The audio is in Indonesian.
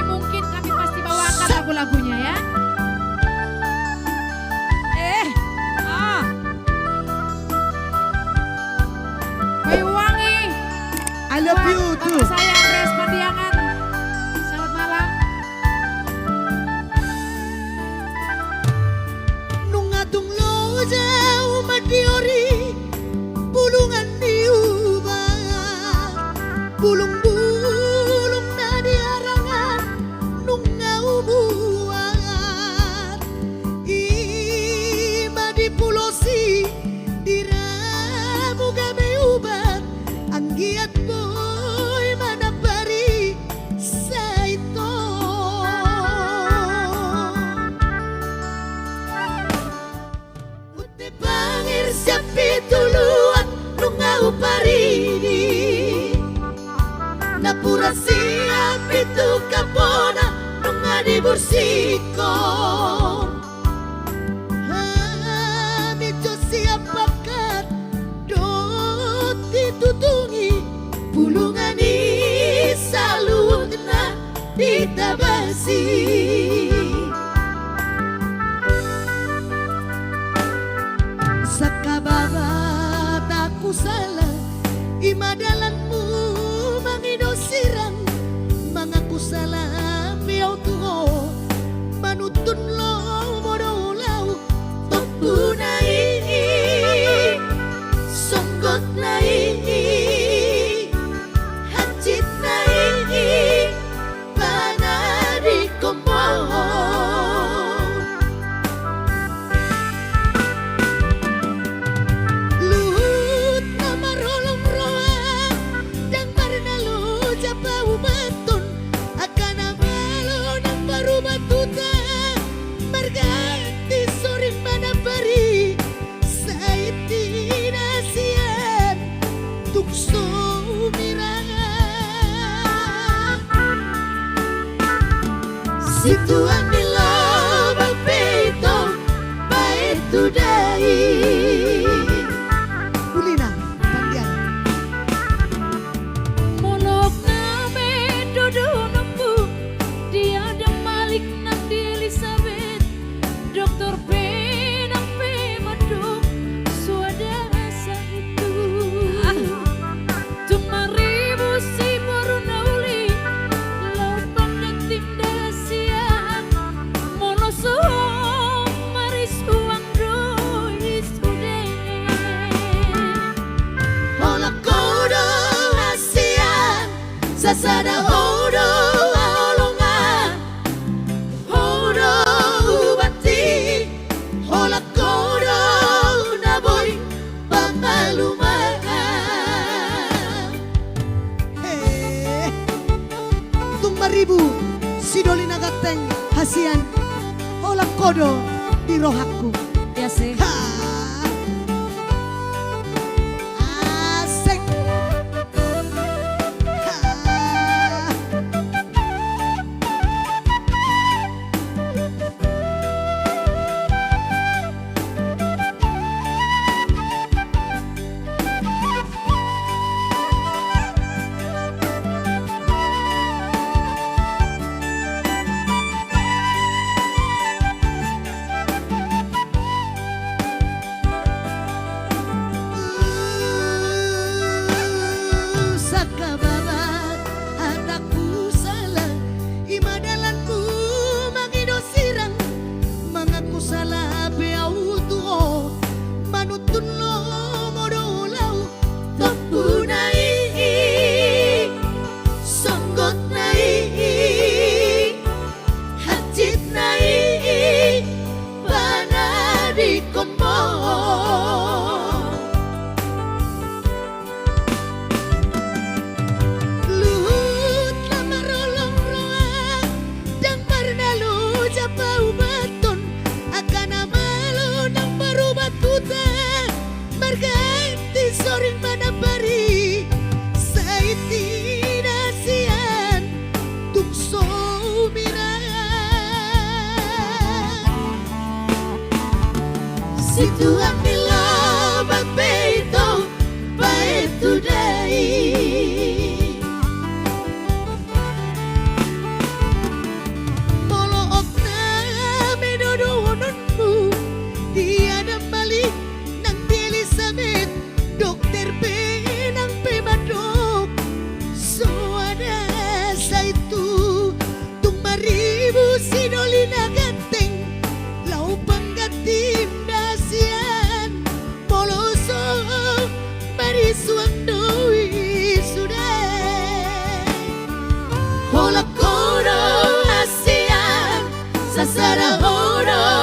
mungkin kami pasti bawakan lagu-lagunya ya. Bayuwangi. I love you too. Saya Andreas Pandiangan. Selamat malam. Nungatung lo jauh madiori bulungan diubah bulung-bulung na diarangan nungau buat ima dipulosi diramu gabe ubat anggiat boy manapari saito ute pangir siapi tuluan nungau parini napura siapi tu kapona nunga di bursiko siapakat doti tutungi bulungani salut na ditabasi sakababat aku salah imadalanmu mangidosirang mangaku salah miau tuho manutun lo modolau topunai songgot nai hajit nai panari komoh luhut na marolong roa dang marnalo japau batun akan amalo nang baru batuta marganti soring mana pari saiti nasian tukso mirang situan di lobang peito baik tudai Ulina Pandian Monok name dodo nembu dia ada Malik nanti Elizabeth Dokter Benang Pemaduk suadara itu cuma ribu si Bornauli laupang netim dasian monosom maris uang doi sude Hola kodo asian sasada hodo olongan hodo ubati hola kodo naboy pamalumaan tung maribu sidolina gateng hasian hola kodo di rohaku biasa asik sakababat anakku salah imadalanmu mangidosirang mangaku salah beau tuo manutun lo modolau topunai songgot nai hajit nai panadi komoh luhut lama rolong roa dang marnalo japau baton akan amalo nang baru batuta marganti soring mana pari saiti nasian tukso mirang situan di lobang peito baik tudai Sasarahoro